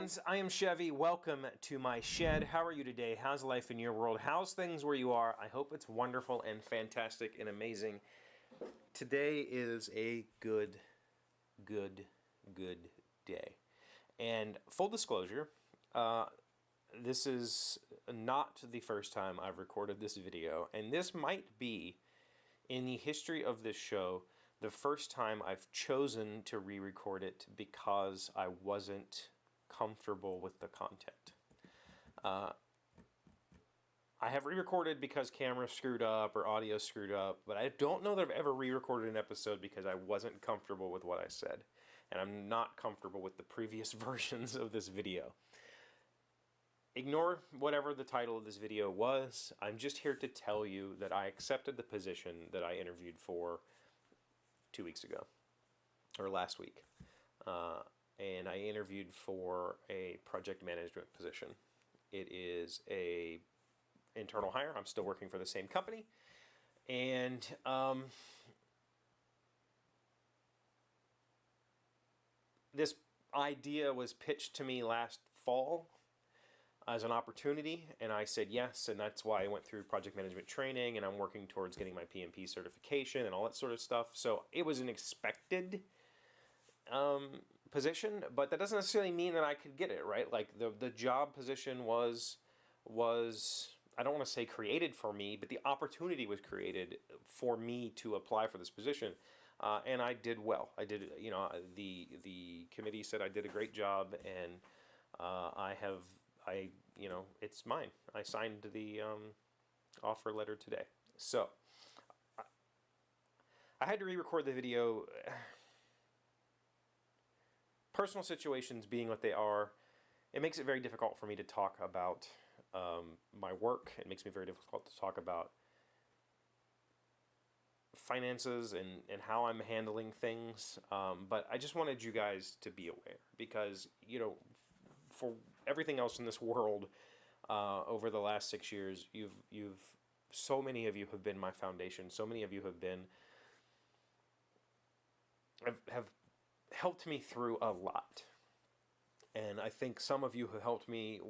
friends, I am Chevee. Welcome to my shed. How are you today? How's life in your world? How's things where you are? I hope it's wonderful and fantastic and amazing. Today is a good day. And full disclosure, this is not the first time I've recorded this video, and this might be, in the history of this show, the first time I've chosen to re-record it because I wasn't comfortable with the content. I have re-recorded because camera screwed up or audio screwed up, but I don't know that I've ever re-recorded an episode because I wasn't comfortable with what I said. And I'm not comfortable with the previous versions of this video. Ignore whatever the title of this video was. I'm just here to tell you that I accepted the position that I interviewed for 2 weeks ago, or last week. And I interviewed for a project management position. It is a internal hire. I'm still working for the same company. And this idea was pitched to me last fall as an opportunity, and I said yes, and that's why I went through project management training, and I'm working towards getting my PMP certification and all that sort of stuff. So it was an expected position, but that doesn't necessarily mean that I could get it, right? Like the job position was I don't want to say created for me, but the opportunity was created for me to apply for this position. And I did well. I did, you know, the committee said I did a great job, and you know, it's mine. I signed the offer letter today. So I had to re-record the video. Personal situations being what they are, it makes it very difficult for me to talk about my work. It makes me very difficult to talk about finances and how I'm handling things. But I just wanted you guys to be aware because, you know, for everything else in this world, over the last 6 years, you've so many of you have been my foundation. So many of you have been have helped me through a lot. And I think some of you have helped me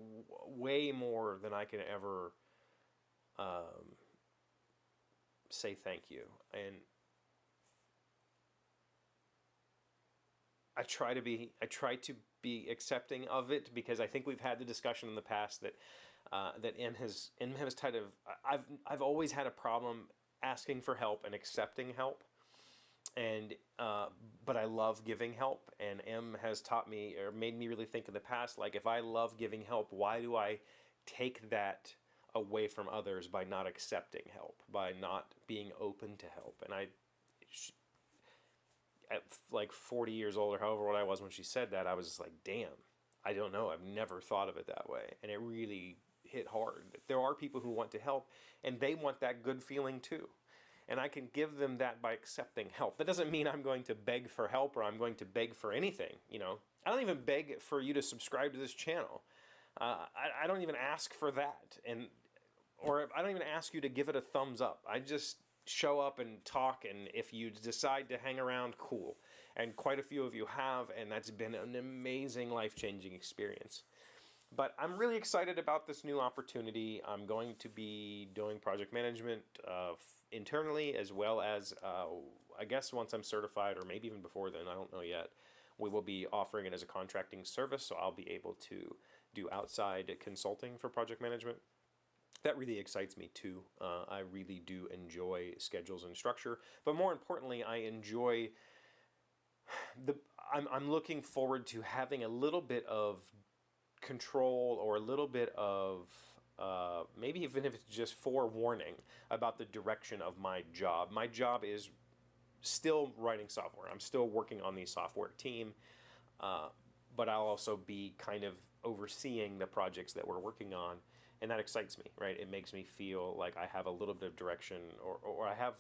way more than I can ever say thank you. And I try to be accepting of it because I think we've had the discussion in the past that M has kind of, I've always had a problem asking for help and accepting help. And but I love giving help, and M has taught me or made me really think in the past, like, if I love giving help, why do I take that away from others by not accepting help, by not being open to help? And at like 40 years old or however old I was when she said that, I was just like, damn, I don't know, I've never thought of it that way. And it really hit hard. There are people who want to help, and they want that good feeling too. And I can give them that by accepting help. That doesn't mean I'm going to beg for help or I'm going to beg for anything, you know. I don't even beg for you to subscribe to this channel. I don't even ask for that. Or I don't even ask you to give it a thumbs up. I just show up and talk, and if you decide to hang around, cool. And quite a few of you have, and that's been an amazing, life-changing experience. But I'm really excited about this new opportunity. I'm going to be doing project management internally, as well as, I guess once I'm certified, or maybe even before then, I don't know yet, we will be offering it as a contracting service, so I'll be able to do outside consulting for project management. That really excites me too. I really do enjoy schedules and structure, but more importantly, I enjoy I'm looking forward to having a little bit of control, or a little bit of maybe even if it's just forewarning about the direction of my job. My job is still writing software. I'm still working on the software team, but I'll also be kind of overseeing the projects that we're working on, and that excites me, right? It makes me feel like I have a little bit of direction, or I have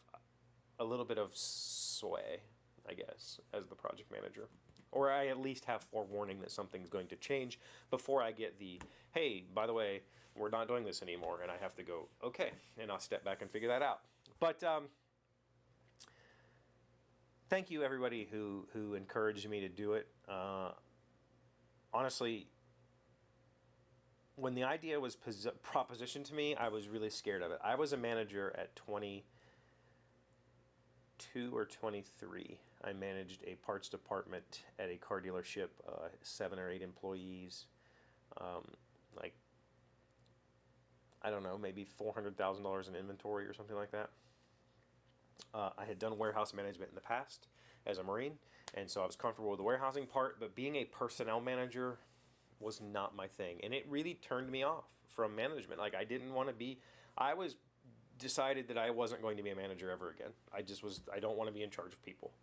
a little bit of sway, I guess, as the project manager. Or I at least have forewarning that something's going to change before I get the, hey, by the way, we're not doing this anymore, and I have to go, okay, and I'll step back and figure that out. But thank you, everybody who encouraged me to do it. Honestly, when the idea was propositioned to me, I was really scared of it. I was a manager at 22 or 23. I managed a parts department at a car dealership, 7 or 8 employees, like, I don't know, maybe $400,000 in inventory or something like that. I had done warehouse management in the past as a Marine, and so I was comfortable with the warehousing part, but being a personnel manager was not my thing, and it really turned me off from management. Like, I didn't want to be, I was decided that I wasn't going to be a manager ever again. I don't want to be in charge of people.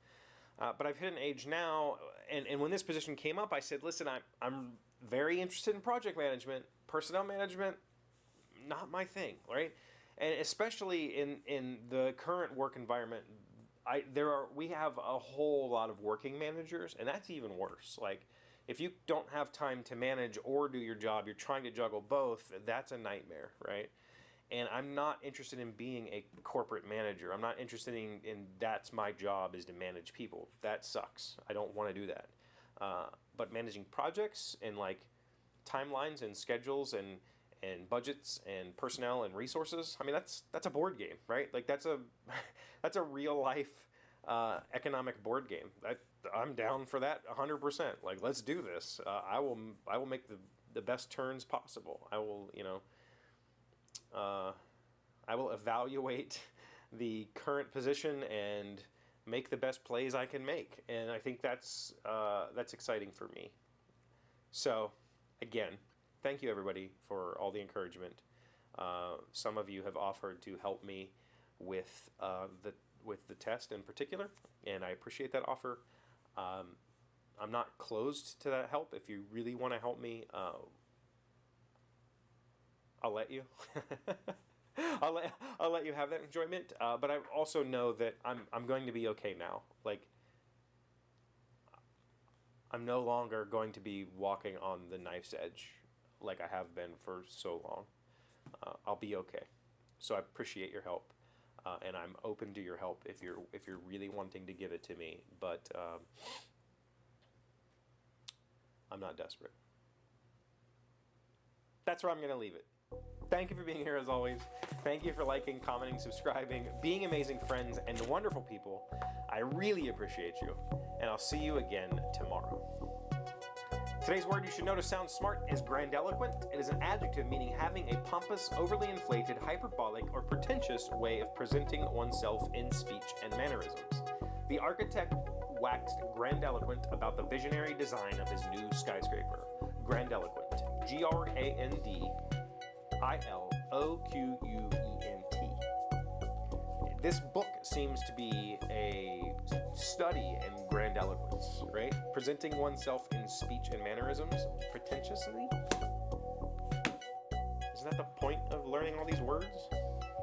But I've hit an age now, and when this position came up, I said, listen, I'm very interested in project management, personnel management, not my thing, right? And especially in the current work environment, we have a whole lot of working managers, and that's even worse. Like, if you don't have time to manage or do your job, you're trying to juggle both, that's a nightmare, right? And I'm not interested in being a corporate manager. I'm not interested in that's my job, is to manage people. That sucks. I don't want to do that. But managing projects and like timelines and schedules and budgets and personnel and resources, I mean, that's a board game, right? Like, that's a real life economic board game. I'm down for that 100%. Like, let's do this. I will make the best turns possible. I will, I will evaluate the current position and make the best plays I can make. And I think that's exciting for me. So, again, thank you everybody for all the encouragement. Some of you have offered to help me with the test in particular, and I appreciate that offer. I'm not closed to that help. If you really want to help me, I'll let you. I'll let you have that enjoyment. But I also know that I'm going to be okay now. Like, I'm no longer going to be walking on the knife's edge like I have been for so long. I'll be okay. So I appreciate your help, and I'm open to your help if you're really wanting to give it to me. But I'm not desperate. That's where I'm going to leave it. Thank you for being here as always. Thank you for liking, commenting, subscribing, being amazing friends, and wonderful people. I really appreciate you, and I'll see you again tomorrow. Today's word you should know to sound smart is grandiloquent. It is an adjective meaning having a pompous, overly inflated, hyperbolic, or pretentious way of presenting oneself in speech and mannerisms. The architect waxed grandiloquent about the visionary design of his new skyscraper. Grandiloquent. Grandiloquent. This book seems to be a study in grandiloquence, right? Presenting oneself in speech and mannerisms pretentiously. Isn't that the point of learning all these words?